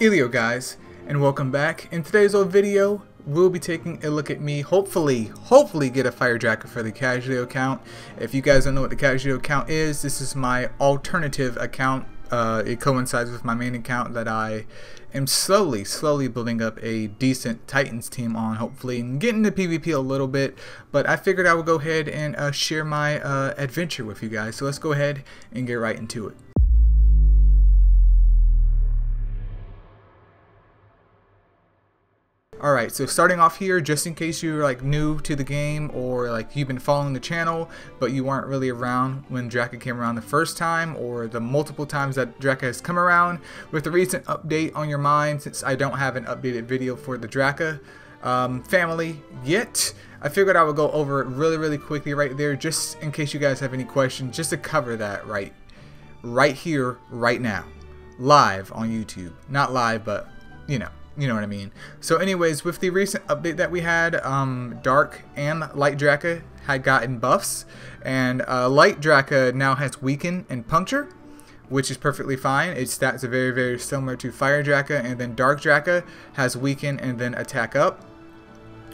Elio guys, and welcome back. In today's video, we'll be taking a look at me hopefully get a fire Draka for the Causleo account. If you guys don't know what the Causleo account is, this is my alternative account. It coincides with my main account that I am slowly building up a decent Titans team on, hopefully, and getting to PvP a little bit. But I figured I would go ahead and share my adventure with you guys. So let's go ahead and get right into it. Alright, so starting off here, just in case you're like new to the game or like you've been following the channel but you weren't really around when Draka came around the first time or the multiple times that Draka has come around, with the recent update on your mind, since I don't have an updated video for the Draka family yet, I figured I would go over it really quickly right there, just in case you guys have any questions, just to cover that right here, right now, live on YouTube. Not live, but you know what I mean. So anyways, with the recent update that we had, Dark and Light Draka had gotten buffs, and Light Draka now has Weaken and Puncture, which is perfectly fine. Its stats are very similar to Fire Draka, and then Dark Draka has Weaken and then Attack Up,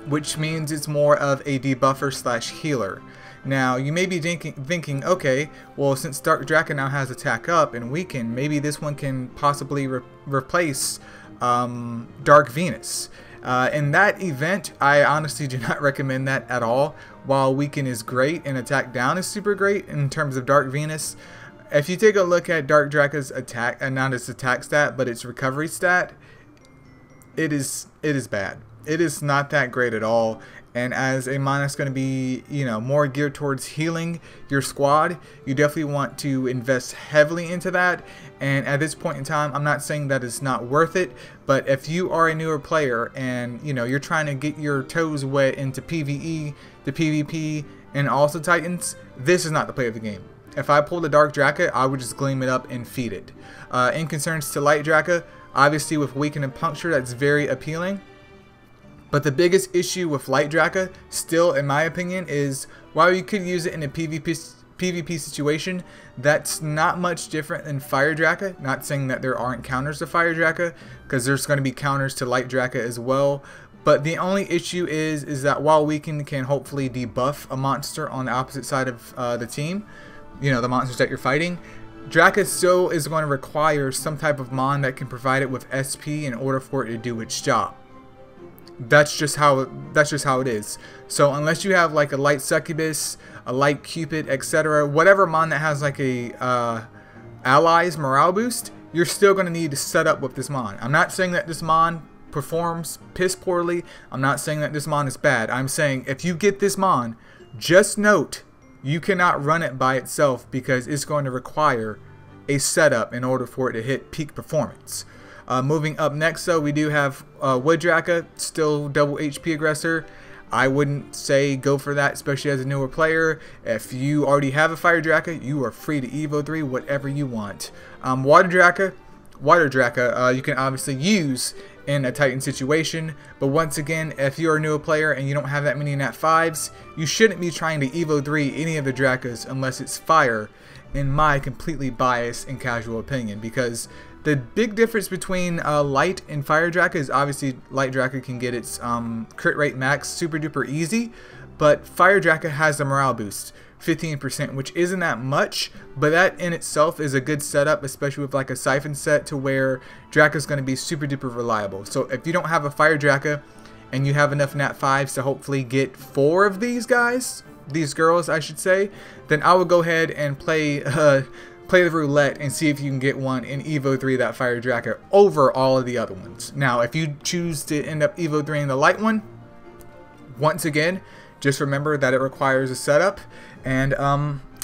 which means it's more of a debuffer slash healer. Now, you may be thinking, okay, well, since Dark Draka now has Attack Up and Weaken, maybe this one can possibly replace Dark Venus. In that event, I honestly do not recommend that at all. While Weaken is great and Attack Down is super great in terms of Dark Venus, if you take a look at Dark Draka's attack, and not its attack stat, but its recovery stat, it is bad. It is not that great at all. And as a mon that's going to be, more geared towards healing your squad, you definitely want to invest heavily into that. And at this point in time, I'm not saying that it's not worth it, but if you are a newer player and you're trying to get your toes wet into PvE, the PvP, and also Titans, this is not the play of the game. If I pulled a Dark Draka, I would just gleam it up and feed it. In concerns to Light Draka, obviously with Weaken and Puncture, that's very appealing. But the biggest issue with Light Draka, still in my opinion, is while you could use it in a PvP situation, that's not much different than Fire Draka. Not saying that there aren't counters to Fire Draka, because there's going to be counters to Light Draka as well. But the only issue is that while Weaken can hopefully debuff a monster on the opposite side of the team, the monsters that you're fighting, Draka still is going to require some type of mon that can provide it with SP in order for it to do its job. That's just how it is. So unless you have like a Light Succubus, a Light Cupid, etc., whatever mon that has like a allies morale boost, you're still going to need to set up with this mon. I'm not saying that this mon performs piss poorly. I'm not saying that this mon is bad. I'm saying if you get this mon, just note you cannot run it by itself, because it's going to require a setup in order for it to hit peak performance. Moving up next, though, we do have Wood Draka, still double HP aggressor. I wouldn't say go for that, especially as a newer player. If you already have a Fire Draka, you are free to Evo 3 whatever you want. Water Draka, you can obviously use in a Titan situation, but once again, if you're a newer player and you don't have that many Nat 5s, you shouldn't be trying to Evo 3 any of the Drakas unless it's Fire, in my completely biased and casual opinion, because the big difference between Light and Fire Draka is obviously Light Draka can get its crit rate max super duper easy, but Fire Draka has the morale boost, 15%, which isn't that much, but that in itself is a good setup, especially with like a Siphon set, to where Draka is going to be super duper reliable. So if you don't have a Fire Draka and you have enough Nat 5s to hopefully get 4 of these girls I should say, then I would go ahead and play the roulette and see if you can get one in Evo 3, that Fire Draka, over all of the other ones. Now, if you choose to end up Evo 3 in the light one, once again, just remember that it requires a setup, and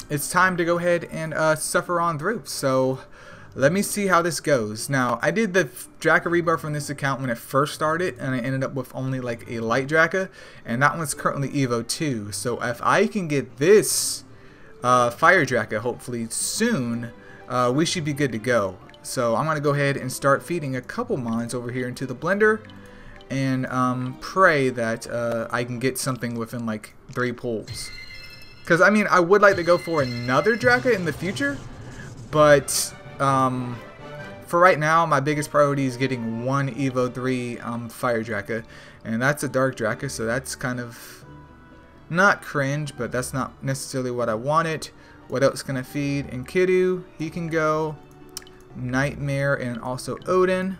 it's time to go ahead and suffer on through. So let me see how this goes. Now, I did the Draka Rebirth from this account when it first started, and I ended up with only like a Light Draka, and that one's currently Evo 2. So if I can get this Fire Draka hopefully soon, we should be good to go. So I'm going to go ahead and start feeding a couple mons over here into the blender, and pray that I can get something within like 3 pulls. Because I mean, I would like to go for another Draka in the future, but for right now, my biggest priority is getting one Evo 3 Fire Draka, and that's a Dark Draka, so that's kind of not cringe, but that's not necessarily what I wanted. What else can I feed? And Kiddu, he can go. Nightmare and also Odin.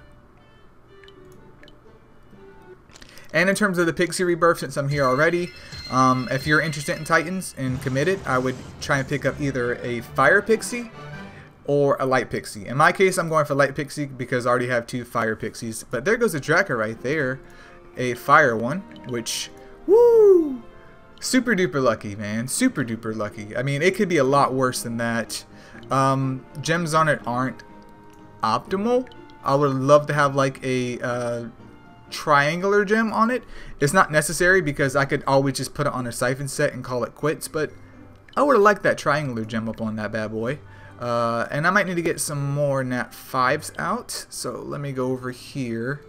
And in terms of the Pixie Rebirth, since I'm here already, if you're interested in Titans and committed, I would try and pick up either a Fire Pixie or a Light Pixie. In my case, I'm going for Light Pixie because I already have 2 Fire Pixies. But there goes a Draka right there, a Fire one, which, woo! Super duper lucky, man. Super duper lucky. I mean, it could be a lot worse than that. Gems on it aren't optimal. I would love to have like a triangular gem on it. It's not necessary because I could always just put it on a siphon set and call it quits, but I would have liked that triangular gem up on that bad boy. And I might need to get some more Nat 5s out, so let me go over here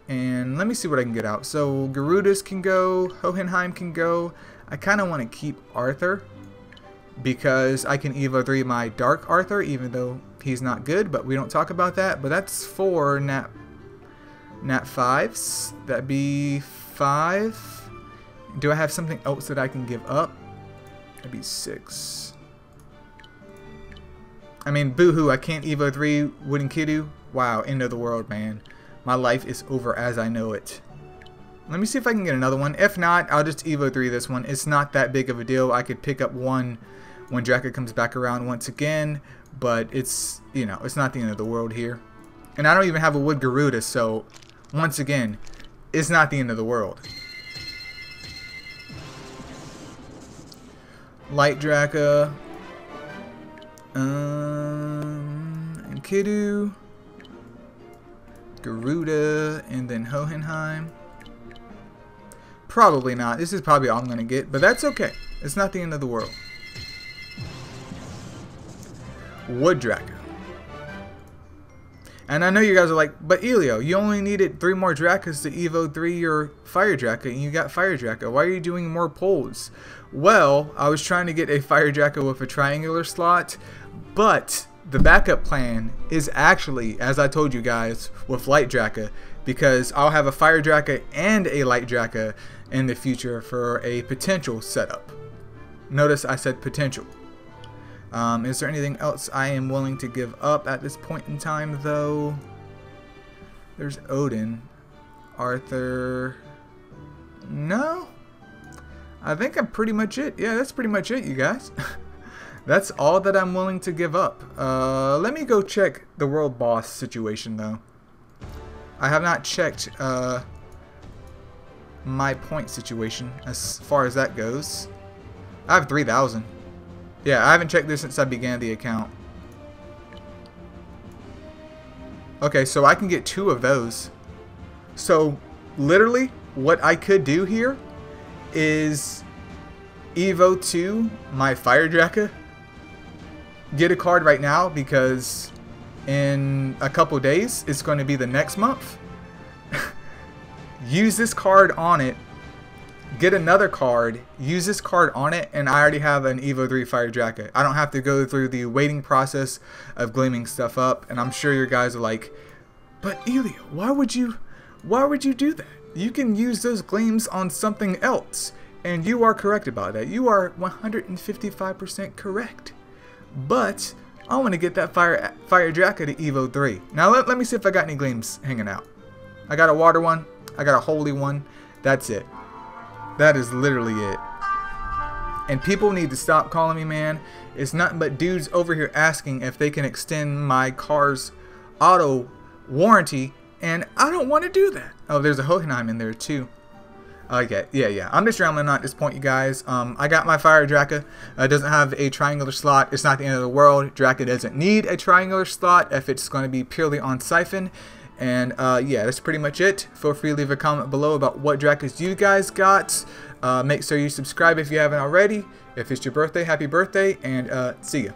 and let me see what I can get out. So Garudas can go, Hohenheim can go. I kind of want to keep Arthur because I can Evo 3 my Dark Arthur, even though he's not good, but we don't talk about that. But that's 4 Nat 5s. That'd be 5. Do I have something else that I can give up? That'd be 6. I mean, boohoo, I can't Evo 3 Wooden Kiddu. Wow, end of the world, man. My life is over as I know it. Let me see if I can get another one. If not, I'll just Evo 3 this one. It's not that big of a deal. I could pick up one when Draka comes back around once again, but it's, you know, it's not the end of the world here. And I don't even have a Wood Garuda, so once again, it's not the end of the world. Light Draka, and Kiddu, Garuda, and then Hohenheim. Probably not. This is probably all I'm going to get, but that's okay. It's not the end of the world. Wood Draka. And I know you guys are like, but Elio, you only needed 3 more Drakas to Evo 3 your Fire Draka, and you got Fire Draka. Why are you doing more pulls? Well, I was trying to get a Fire Draka with a triangular slot, but the backup plan is actually, as I told you guys, with Light Draka, because I'll have a Fire Draka and a Light Draka in the future for a potential setup. Notice I said potential. Is there anything else I am willing to give up at this point in time, though? There's Odin. Arthur. No? I think I'm pretty much it. Yeah, that's pretty much it, you guys. That's all that I'm willing to give up. Let me go check the world boss situation, though. I have not checked my point situation as far as that goes. I have 3,000. Yeah, I haven't checked this since I began the account. Okay, so I can get 2 of those. So, literally, what I could do here is Evo 2 my Fire Draka. Get a card right now because in a couple days, it's going to be the next month. Use this card on it. Get another card, use this card on it, and I already have an Evo 3 Fire Draka. I don't have to go through the waiting process of gleaming stuff up, and I'm sure your guys are like, but Elio, why would you do that? You can use those gleams on something else, and you are correct about that. You are 155% correct. But I want to get that Fire Draka to Evo 3. Now let me see if I got any gleams hanging out. I got a water one, I got a holy one, that's it. That is literally it. And people need to stop calling me, man. It's nothing but dudes over here asking if they can extend my car's auto warranty, and I don't want to do that. Oh, there's a Hohenheim in there too. Okay, yeah. I'm just rambling on at this point, you guys. I got my Fire Draka. It doesn't have a triangular slot. It's not the end of the world. Draka doesn't need a triangular slot if it's going to be purely on Siphon. And yeah, that's pretty much it. Feel free to leave a comment below about what Drakas you guys got. Make sure you subscribe if you haven't already. If it's your birthday, happy birthday, and see ya.